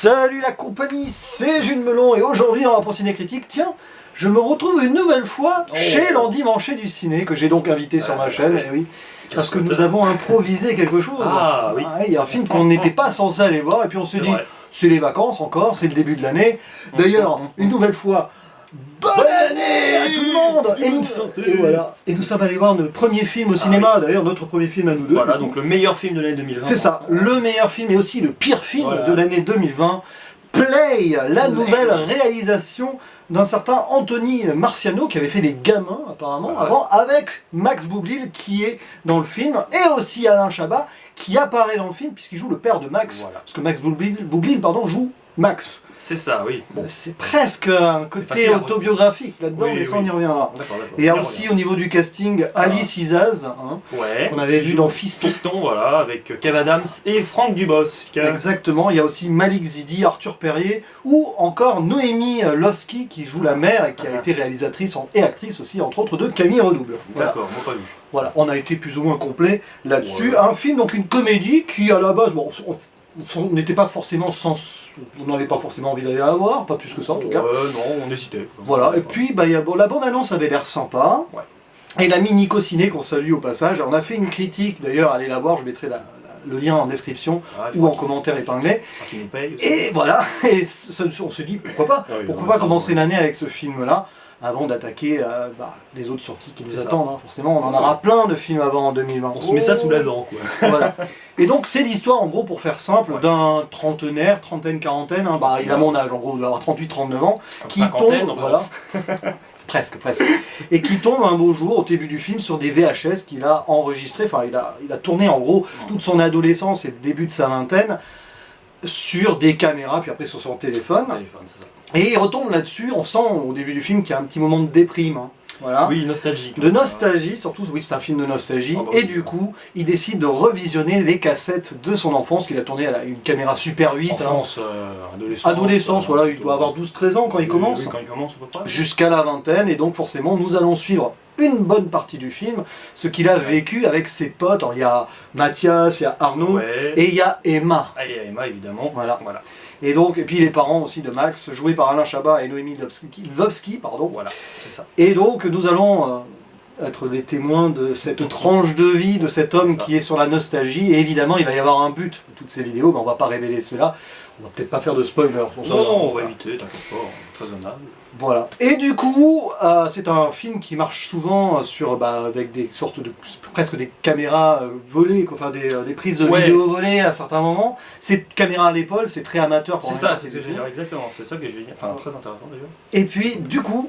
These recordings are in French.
Salut la compagnie, c'est Jules Melon et aujourd'hui dans Rapport Ciné Critique, tiens, je me retrouve une nouvelle fois chez l'Endimanché du ciné, que j'ai donc invité sur ma chaîne, et oui, parce que nous avons improvisé quelque chose. Ah oui. Il y a un film qu'on n'était pas censé aller voir et puis on s'est dit, c'est les vacances encore, c'est le début de l'année. D'ailleurs, une nouvelle fois, bonne année à tout le monde et nous sommes allés voir notre premier film au cinéma, d'ailleurs notre premier film à nous deux. Voilà, donc le meilleur film de l'année 2020. C'est ça, le meilleur film et aussi le pire film de l'année 2020. Play, la nouvelle réalisation d'un certain Anthony Marciano qui avait fait des gamins apparemment avant, avec Max Boublil qui est dans le film et aussi Alain Chabat qui apparaît dans le film puisqu'il joue le père de Max, parce que Max Boublil joue Max. C'est ça, oui. Bon. C'est presque un côté autobiographique là-dedans, mais ça on y reviendra. Et il y a aussi au niveau du casting Alice Isaz, qu'on avait vu dans Fiston. Fiston, voilà, avec Kev Adams et Franck Dubosc. Exactement, il y a aussi Malik Zidi, Arthur Perrier, ou encore Noémie Lovski qui joue la mère et qui a été réalisatrice et actrice aussi, entre autres, de Camille Redouble. D'accord, moi pas vu. Voilà, on a été plus ou moins complet là-dessus. Un film, donc une comédie qui à la base, bon, on n'était pas forcément on n'avait pas forcément envie d'aller la voir, pas plus que ça en tout cas. Non, on hésitait. Voilà, et puis bah, la bande-annonce avait l'air sympa. Et l'ami Nico Ciné qu'on salue au passage, on a fait une critique, d'ailleurs allez la voir, je mettrai le lien en description ou en commentaire épinglé. Qui nous paye aussi. Et voilà, et on s'est dit pourquoi pas commencer l'année avec ce film-là, avant d'attaquer les autres sorties qui nous attendent. Forcément, on en aura plein de films avant en 2020. On se met ça sous la dent, quoi. Voilà. Et donc c'est l'histoire, en gros, pour faire simple, d'un trentenaire, trentaine-quarantaine, il a mon âge, en gros, il doit avoir 38-39 ans, qui tombe, voilà, presque, et qui tombe un beau jour, au début du film, sur des VHS qu'il a enregistrés, enfin, il a tourné, en gros, toute son adolescence et le début de sa vingtaine, sur des caméras, puis après sur son téléphone. Et il retombe là-dessus, on sent au début du film qu'il y a un petit moment de déprime. Voilà. Oui, nostalgique. De nostalgie, surtout, oui, c'est un film de nostalgie. Et du coup, il décide de revisionner les cassettes de son enfance qu'il a tourné à une caméra Super 8. Enfance, adolescence, voilà, il doit avoir 12-13 ans quand il commence. Oui, quand il commence, à peu près. Jusqu'à la vingtaine, et donc forcément, nous allons suivre une bonne partie du film, ce qu'il a vécu avec ses potes. Alors, il y a Mathias, il y a Arnaud, et il y a Emma. Ah, il y a Emma, évidemment. Voilà. Et donc, et puis les parents aussi de Max, joués par Alain Chabat et Noémie Lovski, Voilà, c'est ça. Et donc, nous allons être les témoins de cette tranche de vie de cet homme qui est sur la nostalgie. Et évidemment, il va y avoir un but de toutes ces vidéos, mais on va pas révéler cela. On va peut-être pas faire de spoilers. Non, on va éviter, t'inquiète pas, très honnête. Voilà. Et du coup, c'est un film qui marche souvent avec des sortes de presque des caméras volées, enfin des prises de vidéo volées à certains moments. C'est caméra à l'épaule, c'est très amateur. C'est ça, c'est ce que je veux dire, exactement. C'est ça que je veux dire. Enfin, très intéressant d'ailleurs. Et puis, du coup,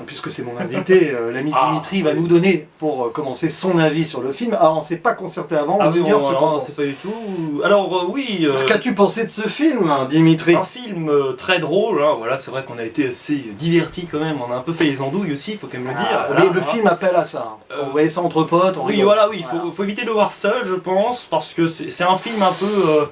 puisque c'est mon invité, l'ami Dimitri va nous donner pour commencer son avis sur le film. Alors on ne s'est pas concerté avant, on ignore ce qu'on pense. C'est pas du tout. Alors oui. Qu'as-tu pensé de ce film, Dimitri? Un film très drôle, voilà, c'est vrai qu'on a été assez divertis quand même, on a un peu fait les andouilles aussi, il faut quand même le dire. Le film appelle à ça. On voyait ça entre potes. Oui, voilà, oui, il faut éviter de le voir seul, je pense, parce que c'est un film un peu.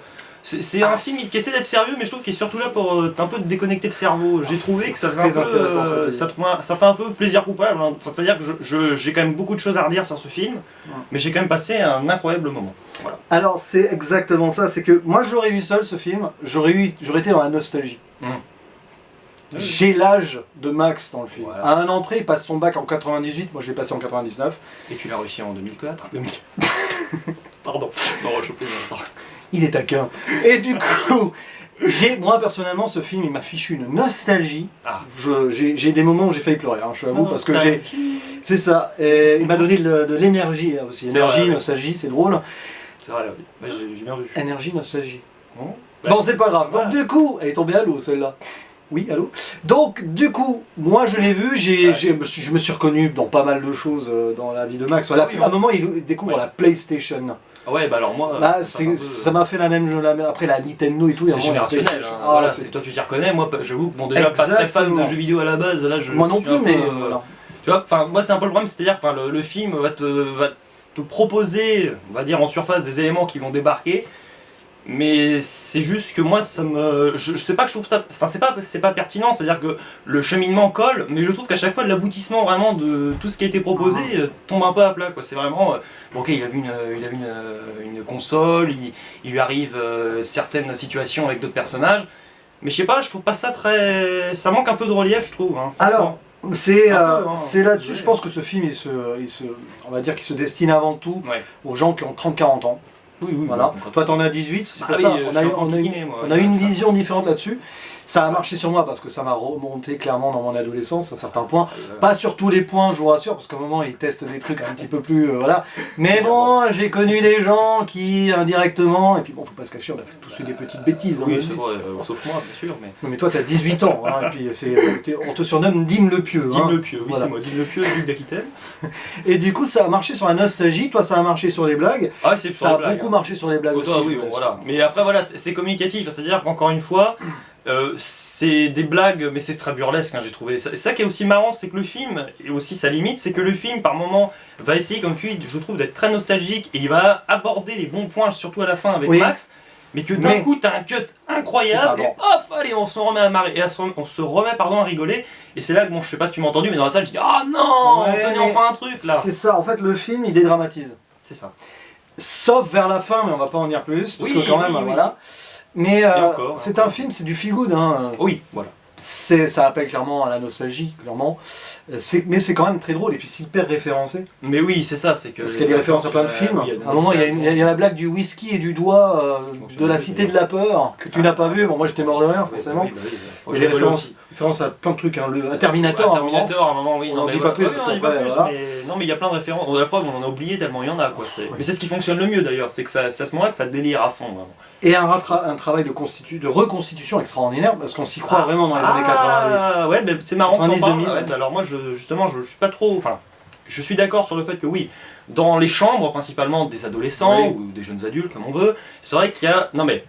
C'est un film qui essaie d'être sérieux, mais je trouve qu'il est surtout là pour un peu déconnecter le cerveau. J'ai trouvé que ça fait un peu plaisir coupable. C'est-à-dire que j'ai quand même beaucoup de choses à redire sur ce film, mais j'ai quand même passé un incroyable moment. Voilà. Alors c'est exactement ça, c'est que moi je l'aurais vu seul ce film, j'aurais été dans la nostalgie. J'ai l'âge de Max dans le film. À un an près, il passe son bac en 98, moi je l'ai passé en 99. Et tu l'as réussi en 2004 Pardon. Non, je plaisante. Il est taquin. Et du coup, moi personnellement, ce film, il m'a fichu une nostalgie. J'ai des moments où j'ai failli pleurer, je t'avoue, parce que c'est ça. Et il m'a donné de l'énergie aussi. Énergie, nostalgie, c'est drôle. C'est vrai, j'ai bien vu. Énergie, nostalgie. Bon, c'est pas grave. Donc du coup, elle est tombée à l'eau celle-là. Oui, allô. Donc, du coup, moi je l'ai vu, je me suis reconnu dans pas mal de choses dans la vie de Max. À un moment, il découvre la PlayStation. Ouais, bah alors moi. Ça m'a fait la même. Après la Nintendo et tout. C'est générationnel. Voilà, toi tu t'y reconnais. Moi, j'avoue, déjà pas très fan de jeux vidéo à la base. Là, moi non plus, mais. Tu vois, moi c'est un peu le problème, c'est-à-dire que le film va te proposer, on va dire en surface, des éléments qui vont débarquer. Mais c'est juste que moi, je sais pas que je trouve ça... Enfin, c'est pas pertinent, c'est-à-dire que le cheminement colle, mais je trouve qu'à chaque fois, l'aboutissement vraiment de tout ce qui a été proposé tombe un peu à plat, quoi. C'est vraiment... bon, ok, il a vu une console, il lui arrive certaines situations avec d'autres personnages, mais je sais pas, je trouve pas ça très... Ça manque un peu de relief, je trouve. Hein, alors, c'est là-dessus, je pense que ce film, on va dire qu'il se destine avant tout aux gens qui ont 30-40 ans. Oui, voilà. Toi t'en as 18, c'est pour ça, on a une vision différente là-dessus. Ça a marché sur moi parce que ça m'a remonté clairement dans mon adolescence à certains points. Pas sur tous les points, je vous rassure, parce qu'à un moment ils testent des trucs un petit peu plus... voilà. Mais bon, j'ai connu des gens qui indirectement, et puis bon, faut pas se cacher, on a tous fait des petites bêtises. Oui, c'est vrai, sauf moi, bien sûr. Non, mais toi t'as 18 ans, hein, et puis on te surnomme Dim le Pieux. Dim le Pieux, oui, voilà. C'est moi, Dim le Pieux, duc d'Aquitaine. Et du coup, ça a marché sur la nostalgie, toi ça a marché sur les blagues. Ah, c'est ça a beaucoup marché sur les blagues aussi. Oui, bon, voilà. Mais après, voilà, c'est communicatif, c'est-à-dire qu'encore une fois, c'est des blagues, mais c'est très burlesque, hein, j'ai trouvé. C'est ça qui est aussi marrant, c'est que le film, et aussi sa limite, c'est que le film, par moment, va essayer, comme tu dis, je trouve, d'être très nostalgique, et il va aborder les bons points, surtout à la fin avec Max, mais que d'un coup, t'as un cut incroyable, et off, allez, on se remet à rigoler, et c'est là que, bon, je sais pas si tu m'as entendu, mais dans la salle, je dis, ah non, tenez enfin un truc, là. C'est ça, en fait, le film, il dédramatise. C'est ça. Sauf vers la fin, mais on va pas en dire plus, parce que quand même, voilà. Mais c'est un film, c'est du feel good. Hein. Oui, voilà. Ça appelle clairement à la nostalgie, clairement. Mais c'est quand même très drôle et puis c'est hyper référencé. Mais oui, c'est ça, c'est que... Parce qu'il y a des références à plein de films. À un moment, il y a la blague du whisky et du doigt de la Cité de la Peur, que tu n'as pas vu. Bon, moi j'étais mort de rire, forcément. Il y a des références à plein de trucs. Hein. Un Terminator, à un moment, oui. On n'en dit pas plus. Non, mais il y a plein de références. La preuve, on en a oublié tellement il y en a. Mais c'est ce qui fonctionne le mieux d'ailleurs, c'est que c'est à ce moment-là que ça délire à fond. Et un travail de reconstitution extraordinaire, parce qu'on s'y croit vraiment dans les années 90. Ah ouais, c'est marrant. 90-2000. Alors moi, justement, je suis pas trop... Enfin, je suis d'accord sur le fait que oui, dans les chambres, principalement des adolescents ou des jeunes adultes, comme on veut, c'est vrai qu'il y a... Non mais,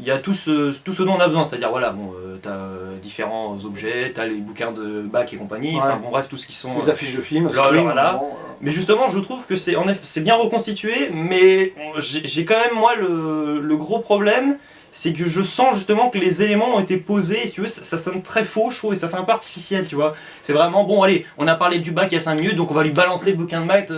il y a tout ce dont on a besoin, c'est-à-dire, voilà, bon, t'as différents objets, t'as les bouquins de bac et compagnie, enfin bon, bref, tout ce qui sont... Les affiches de films, voilà. Mais justement, je trouve que c'est bien reconstitué, mais j'ai quand même, moi, le gros problème, c'est que je sens justement que les éléments ont été posés, et si tu veux, ça sonne très faux, je trouve, et ça fait un peu artificiel, tu vois. C'est vraiment, bon, allez, on a parlé du bac il y a 5 minutes, donc on va lui balancer le bouquin de bac,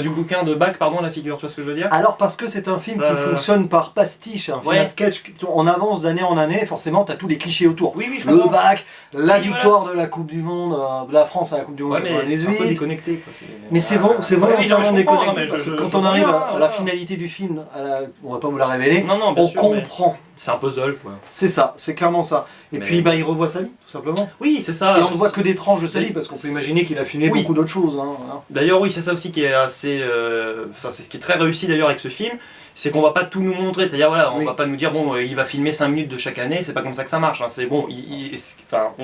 du bouquin de bac, pardon, à la figure, tu vois ce que je veux dire? Alors, parce que c'est un film qui fonctionne par pastiche, un sketch, on avance d'année en année, forcément, t'as tous les clichés autour. Oui, je le bac, la victoire de la Coupe du Monde, de la France à la Coupe du Monde 98. C'est un peu déconnecté, quoi. Mais c'est vraiment déconnecté, parce que quand on arrive à la finalité du film, on va pas vous la révéler, on comprend. C'est un puzzle, quoi. C'est ça, c'est clairement ça. Et puis il revoit sa vie, tout simplement. Oui, c'est ça. Et on ne voit que des tranches de sa vie, parce qu'on peut imaginer qu'il a filmé beaucoup d'autres choses. Hein. D'ailleurs, oui, c'est ça aussi qui est assez... Enfin, c'est ce qui est très réussi d'ailleurs avec ce film, c'est qu'on va pas tout nous montrer. C'est-à-dire, voilà, on va pas nous dire, bon, il va filmer 5 minutes de chaque année, c'est pas comme ça que ça marche. Hein. C'est bon,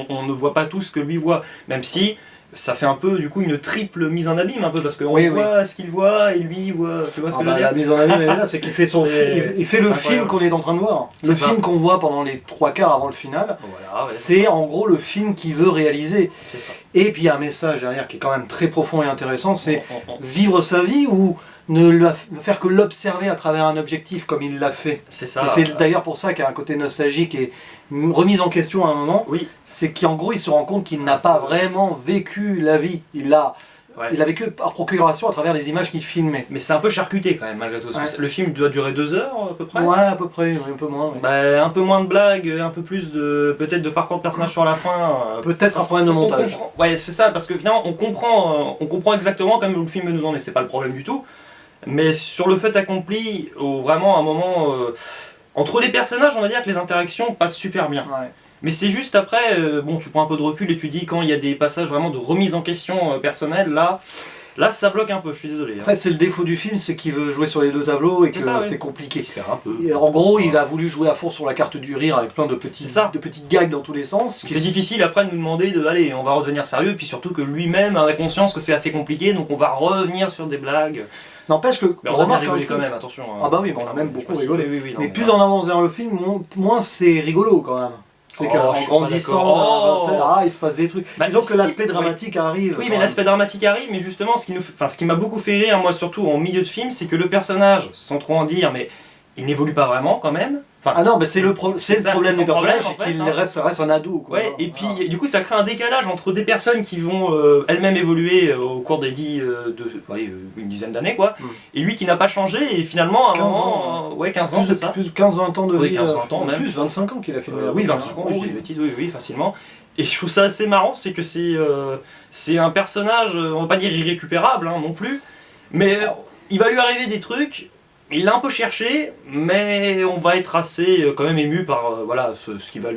on ne voit pas tout ce que lui voit, même si... Ça fait un peu du coup une triple mise en abîme un peu parce qu'on voit ce qu'il voit et lui voit, tu vois ce que je veux dire. La mise en abîme elle est là, c'est qu'il fait son il fait le film qu'on est en train de voir. Le film qu'on voit pendant les 3/4 avant le final, c'est en gros le film qu'il veut réaliser. Et puis il y a un message derrière qui est quand même très profond et intéressant, c'est vivre sa vie ou ne faire que l'observer à travers un objectif comme il l'a fait. C'est ça. Et c'est d'ailleurs pour ça qu'il y a un côté nostalgique et remise en question à un moment. C'est qu'en gros il se rend compte qu'il n'a pas vraiment vécu la vie. Il a vécu par procuration à travers les images qu'il filmait. Mais c'est un peu charcuté quand même malgré tout. Le film doit durer 2 heures à peu près. Ouais, à peu près, un peu moins. Un peu moins de blagues, un peu plus de peut-être de parcours de personnage sur la fin. Peut-être un problème de montage. Ouais, c'est ça, parce que finalement on comprend exactement quand même où le film nous en est. C'est pas le problème du tout. Mais sur le fait accompli, vraiment à un moment, entre les personnages, on va dire que les interactions passent super bien. Mais c'est juste après, bon, tu prends un peu de recul et tu dis quand il y a des passages vraiment de remise en question personnelle, là ça bloque un peu, je suis désolé. En fait, c'est le défaut du film, c'est qu'il veut jouer sur les deux tableaux et que c'est compliqué. En gros, il a voulu jouer à fond sur la carte du rire avec plein de petites gags dans tous les sens. C'est difficile après de nous demander allez, on va redevenir sérieux, puis surtout que lui-même a la conscience que c'est assez compliqué, donc on va revenir sur des blagues. N'empêche que... Mais on a rigolé quand même, attention. Ah bah oui, on a même beaucoup rigolé. Mais plus on avance vers le film, moins c'est rigolo quand même. C'est qu'en grandissant, il se passe des trucs. Disons que l'aspect dramatique arrive. Oui, mais l'aspect dramatique arrive, mais justement, ce qui m'a beaucoup fait rire, moi surtout en milieu de film, c'est que le personnage, sans trop en dire, mais il n'évolue pas vraiment quand même. Enfin, ah non, mais c'est le problème du personnage, c'est qu'il ça reste un ado. Quoi. Ouais, et puis du coup ça crée un décalage entre des personnes qui vont elles-mêmes évoluer au cours des une dizaine d'années, quoi, et lui qui n'a pas changé, et finalement à un moment, 15 ans, c'est ça. Plus 15-20 ans de vie. Oui, 15-20 ans même. Plus 25 ans qu'il a filmé. Oui, 25 ans, je dis des bêtises, oui, facilement. Et je trouve ça assez marrant, c'est que c'est un personnage, on va pas dire irrécupérable non plus, mais il va lui arriver des trucs. Il l'a un peu cherché, mais on va être assez quand même ému par ce qui va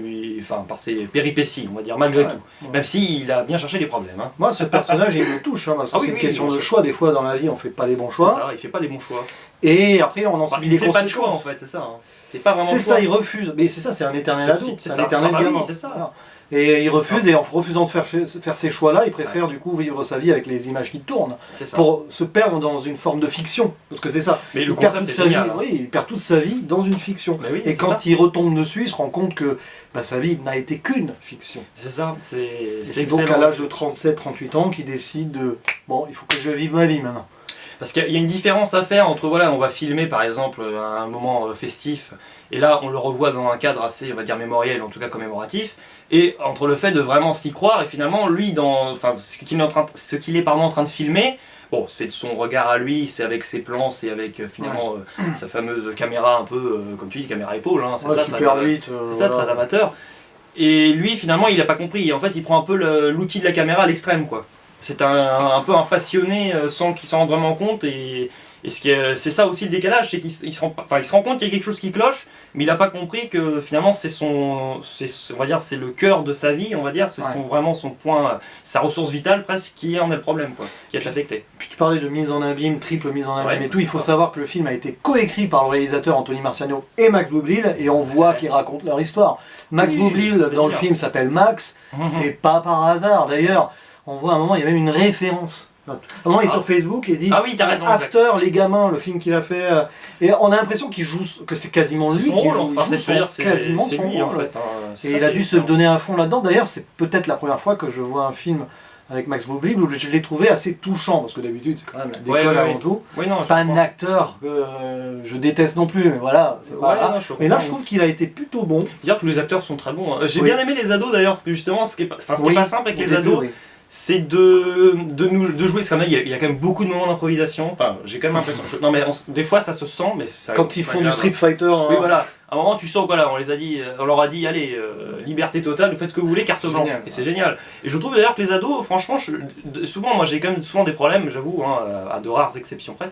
par ses péripéties, on va dire, malgré tout. Ouais. Même s'il a bien cherché les problèmes. Hein. Moi, ce personnage, il me touche, parce que c'est une question de choix. Des fois, dans la vie, on fait pas les bons choix. C'est ça, il fait pas les bons choix. Et après, on en subit les conséquences. Il fait pas de choix, en fait, c'est ça. Hein. C'est ça, il refuse. Mais c'est ça, c'est un éternel ado. C'est un éternel gamin. C'est ça. Voilà. Et il refuse, et en refusant de faire ces choix-là, il préfère du coup vivre sa vie avec les images qui tournent, pour se perdre dans une forme de fiction, parce que c'est ça. Mais le concept est génial. Il perd toute sa vie dans une fiction. Et quand il retombe dessus, il se rend compte que sa vie n'a été qu'une fiction. C'est ça, c'est donc à l'âge de 37-38 ans qu'il décide de « bon, il faut que je vive ma vie maintenant ». Parce qu'il y a une différence à faire entre, on va filmer par exemple un moment festif, et là on le revoit dans un cadre assez, on va dire, mémoriel, en tout cas commémoratif, et entre le fait de vraiment s'y croire, et finalement lui, ce qu'il est en train de filmer, bon, c'est de son regard à lui, c'est avec ses plans, c'est avec finalement sa fameuse caméra un peu, comme tu dis, caméra épaule, hein, c'est ça, super 8, très amateur, et lui finalement il n'a pas compris, en fait il prend un peu l'outil de la caméra à l'extrême, quoi. C'est un peu un passionné sans qu'il s'en rende vraiment compte, et c'est ça aussi le décalage, c'est qu'il se rend compte qu'il y a quelque chose qui cloche, mais il n'a pas compris que finalement c'est le cœur de sa vie, on va dire, c'est vraiment son point, sa ressource vitale presque, qui en est le problème, quoi, qui est affecté. Puis tu parlais de mise en abîme, triple mise en abîme et tout, il faut savoir que le film a été coécrit par le réalisateur Anthony Marciano et Max Boublil, et on voit qu'ils racontent leur histoire. Max Boublil dans le film s'appelle Max, c'est pas par hasard d'ailleurs. On voit à un moment, il y a même une référence. À un moment, il est sur Facebook et dit « Ah oui, t'as raison, After, les gamins, le film qu'il a fait. » Et on a l'impression qu'il joue, que c'est quasiment lui qui joue. C'est quasiment son lui, rôle. en fait. Et il a dû se donner à fond là-dedans. D'ailleurs, c'est peut-être la première fois que je vois un film avec Max Boublil où je l'ai trouvé assez touchant, parce que d'habitude, c'est quand même la décolle avant tout. C'est pas un acteur que je déteste non plus, mais voilà. Mais là, je trouve qu'il a été plutôt bon. D'ailleurs, tous les acteurs sont très bons. J'ai bien aimé les ados d'ailleurs, parce que justement, ce qui est pas simple avec les ados, c'est de jouer, parce qu'il y a quand même beaucoup de moments d'improvisation, enfin j'ai quand même l'impression, non mais des fois ça se sent, mais ça, quand ils font du Street Fighter, oui voilà, à un moment tu sens on leur a dit allez, liberté totale, faites ce que vous voulez, carte blanche, et c'est génial. Et je trouve d'ailleurs que les ados, franchement, souvent moi j'ai quand même souvent des problèmes, j'avoue, à de rares exceptions près,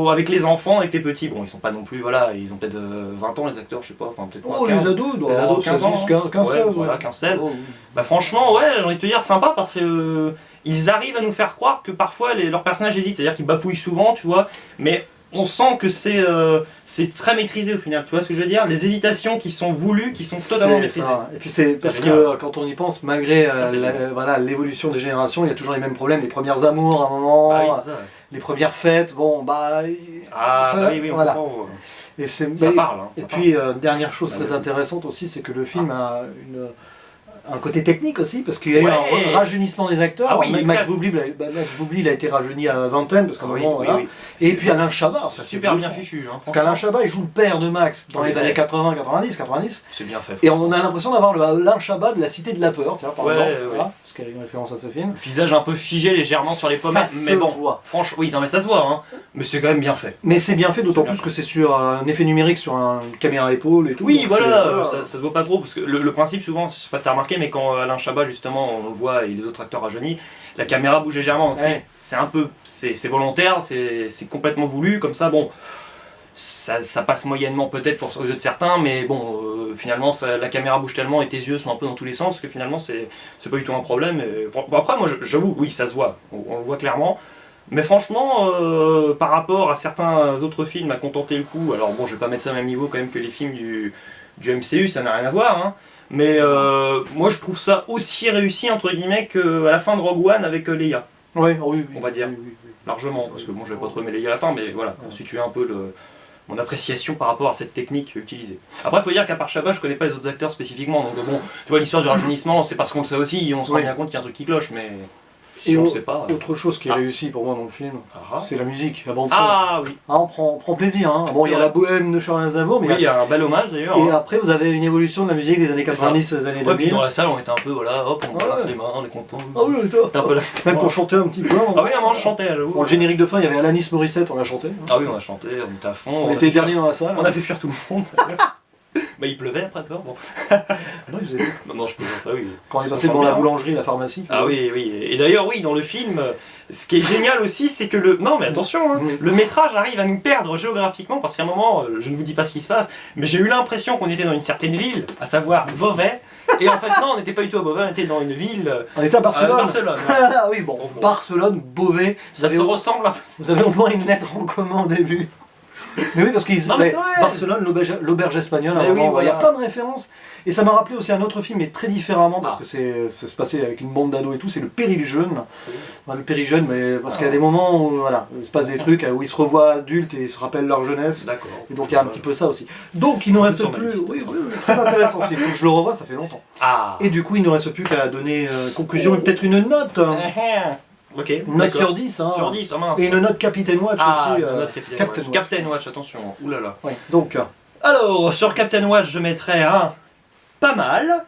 avec les enfants, avec les petits, bon ils sont pas non plus, voilà, ils ont peut-être 20 ans les acteurs, je sais pas, enfin peut-être 15, les ados 15 ans, 15-16, voilà, 15-16, bah franchement ouais, j'ai envie de te dire sympa, parce que ils arrivent à nous faire croire que parfois leurs personnages hésitent, c'est-à-dire qu'ils bafouillent souvent, tu vois, mais on sent que c'est très maîtrisé au final, tu vois ce que je veux dire, les hésitations qui sont voulues, qui sont totalement maîtrisées. Et puis c'est parce que quand on y pense, malgré l'évolution des générations, il y a toujours les mêmes problèmes, les premières amours à un moment, les premières fêtes, bon bah... oui, voilà. Et ça parle. Et puis, dernière chose très intéressante aussi, c'est que le film a un côté technique aussi, parce qu'il y a eu un rajeunissement des acteurs. Ah oui, Max Boublil a été rajeuni à la vingtaine, parce qu'à un moment, voilà. Et puis Alain Chabat, c'est super bien fichu. Parce qu'Alain Chabat, il joue le père de Max dans les années 80, 90. C'est bien fait. Et on a l'impression d'avoir le Alain Chabat de La Cité de la Peur, par exemple, voilà, parce qu'il y a une référence à ce film. Visage un peu figé légèrement sur les pommettes, mais bon, franchement, oui, non mais ça se voit, hein. Mais c'est quand même bien fait. Mais c'est bien fait, d'autant plus que c'est sur un effet numérique, sur une caméra à épaule et tout. Oui, voilà, ça se voit pas trop, parce que le principe souvent, je sais pas si t'as remarqué, mais quand Alain Chabat justement, on le voit, et les autres acteurs rajeunis, la caméra bouge légèrement, donc c'est un peu, c'est volontaire, c'est complètement voulu, comme ça, bon, ça passe moyennement peut-être aux yeux de certains, mais bon, finalement la caméra bouge tellement et tes yeux sont un peu dans tous les sens que finalement c'est pas du tout un problème. Bon, après moi j'avoue, oui ça se voit, on le voit clairement, mais franchement par rapport à certains autres films à contenter le coup, alors bon je vais pas mettre ça au même niveau quand même que les films du MCU, ça n'a rien à voir, hein. Mais moi je trouve ça aussi réussi entre guillemets qu'à la fin de Rogue One avec Leia. Oui, on va dire. Largement, parce que bon, j'avais pas trop aimé Leia à la fin, mais voilà, pour situer un peu mon appréciation par rapport à cette technique utilisée. Après, il faut dire qu'à part Chabat, je connais pas les autres acteurs spécifiquement, donc bon, tu vois, l'histoire du rajeunissement, c'est parce qu'on le sait aussi, on se rend bien compte qu'il y a un truc qui cloche, mais... Si on sait pas. Autre chose qui est réussie pour moi dans le film, c'est la musique, la bande son. Ah oui. On prend plaisir. Hein. Bon, il y a la bohème de Charles Aznavour, mais il y a un bel hommage d'ailleurs. Et après, vous avez une évolution de la musique des années 90, des années 2000. Puis dans la salle, on était un peu, voilà, hop, on balance les mains, on est content. Ah oui, c'était un peu là. Même qu'on chantait un petit peu. Ah oui, moi je chantais. Bon, le générique de fin, il y avait Alanis Morissette, on a chanté. Ah oui, on a chanté, on était à fond. On était dernier dans la salle. On a fait fuir tout le monde. Bah il pleuvait après toi, bon. Non, il faisait... non, je plaisante pas, oui. Quand on est passé devant la boulangerie, la pharmacie. Ah oui, oui. Et d'ailleurs, oui, dans le film, ce qui est génial aussi, c'est que le... Non, mais attention, hein, le métrage arrive à nous perdre géographiquement, parce qu'à un moment, je ne vous dis pas ce qui se passe, mais j'ai eu l'impression qu'on était dans une certaine ville, à savoir Beauvais, et en fait, non, on n'était pas du tout à Beauvais, on était dans une ville... On était à Barcelone. Barcelone. Ah oui, bon, Barcelone, Beauvais. Ça se ressemble. Vous avez au moins une lettre en commun au début. Mais oui, parce qu'ils Barcelone, l'auberge espagnole, il y a plein de références. Et ça m'a rappelé aussi un autre film, mais très différemment, parce que ça se passait avec une bande d'ados et tout, c'est le Péril jeune. Le Péril jeune, mais parce qu'il y a des moments où voilà, il se passe des trucs, où ils se revoient adultes et ils se rappellent leur jeunesse. Et donc il y a un petit peu ça aussi. Donc il ne reste plus... Oui, très intéressant ce film. Je le revois, ça fait longtemps. Et du coup, il ne reste plus qu'à donner conclusion et peut-être une note. Ok. Une note sur 10. Hein. Sur 10, oh mince. Et une note Captain Watch aussi. Une note Captain Watch. Captain Watch, attention. Oulala. Ouais, donc. Alors, sur Captain Watch, je mettrais un pas mal.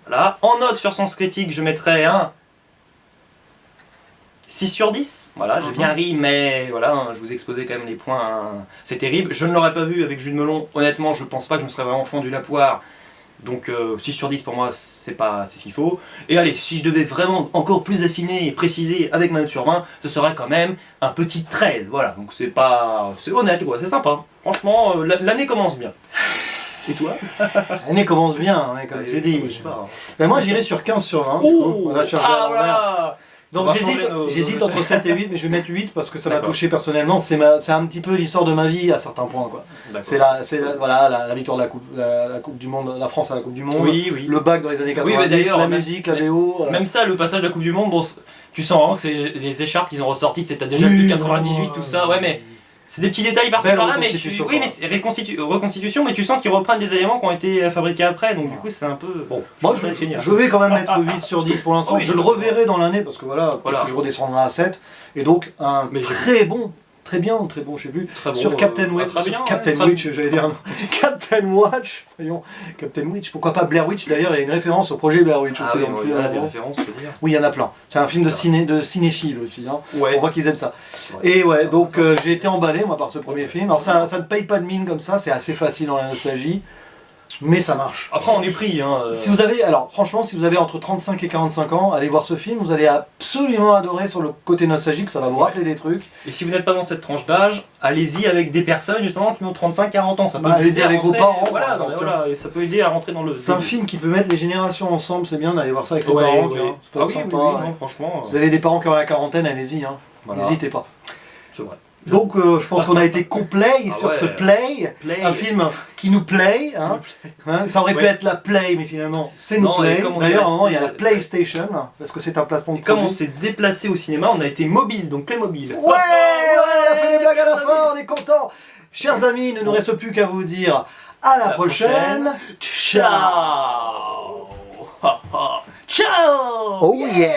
Voilà. En note sur Sens Critique, je mettrais un 6 sur 10. Voilà, j'ai bien ri, mais voilà, je vous ai exposé quand même les points. C'est terrible. Je ne l'aurais pas vu avec Jules Melon. Honnêtement, je pense pas que je me serais vraiment fendu la poire. Donc 6 sur 10 pour moi, c'est ce qu'il faut. Et allez, si je devais vraiment encore plus affiner et préciser avec ma note sur 20, ce serait quand même un petit 13. Voilà, donc c'est pas... c'est honnête quoi, c'est sympa. Franchement, l'année commence bien. Et toi? L'année commence bien, hein, comme tu dis. Je sais pas. Ben moi j'irai sur 15 sur 20. Oh, voilà. Donc j'hésite entre 7 et 8, mais je vais mettre 8 parce que ça m'a touché personnellement. C'est un petit peu l'histoire de ma vie à certains points. C'est la victoire de la coupe du Monde, la France à la Coupe du Monde, le bac dans les années 90, la musique, la VO. Même ça, le passage de la Coupe du Monde, bon, tu sens vraiment que c'est les écharpes qu'ils ont ressorties, c'était déjà depuis 98, tout ça, ouais, mais... C'est des petits détails par-ci par-là, mais oui, mais c'est reconstitution, mais tu sens qu'ils reprennent des éléments qui ont été fabriqués après, donc du coup c'est un peu... Bon, moi je vais quand même mettre 8 sur 10 pour l'instant, je le reverrai dans l'année, parce que voilà, je redescendrai à 7, et donc un très bon, je sais plus, sur Captain Witch, j'allais dire, Captain Watch, voyons, Captain Witch, pourquoi pas Blair Witch, d'ailleurs il y a une référence au projet Blair Witch aussi. Il y a des références, je veux dire. Oui, il y en a plein, c'est un film de cinéphile aussi, hein. On voit qu'ils aiment ça. Et ouais, donc j'ai été emballé moi par ce premier film, alors ça ne paye pas de mine comme ça, c'est assez facile dans la nostalgie. Mais ça marche. Après on est pris. Hein, Si vous avez, alors franchement, si vous avez entre 35 et 45 ans, allez voir ce film, vous allez absolument adorer sur le côté nostalgique, ça va vous rappeler des trucs. Et si vous n'êtes pas dans cette tranche d'âge, allez-y avec des personnes justement qui ont 35-40 ans. Ça peut vous aider avec vos parents. Voilà, et ça peut aider à rentrer dans le... C'est un film qui peut mettre les générations ensemble, c'est bien d'aller voir ça avec ses parents. C'est pas sympa. Non, franchement. Vous avez des parents qui ont la quarantaine, allez-y, hein. N'hésitez pas. C'est vrai. Donc je pense qu'on a été complet sur ce play, un film qui nous play, hein. Ça aurait pu être la play, mais finalement c'est nous play. D'ailleurs à un moment il y a la PlayStation, parce que c'est un placement de produit. Comme on s'est déplacé au cinéma, on a été mobile, donc Playmobil. Ouais, on a fait des blagues à la fin, on est content. Chers amis, il ne nous reste plus qu'à vous dire à la prochaine. Ciao. Ciao. Oh yeah.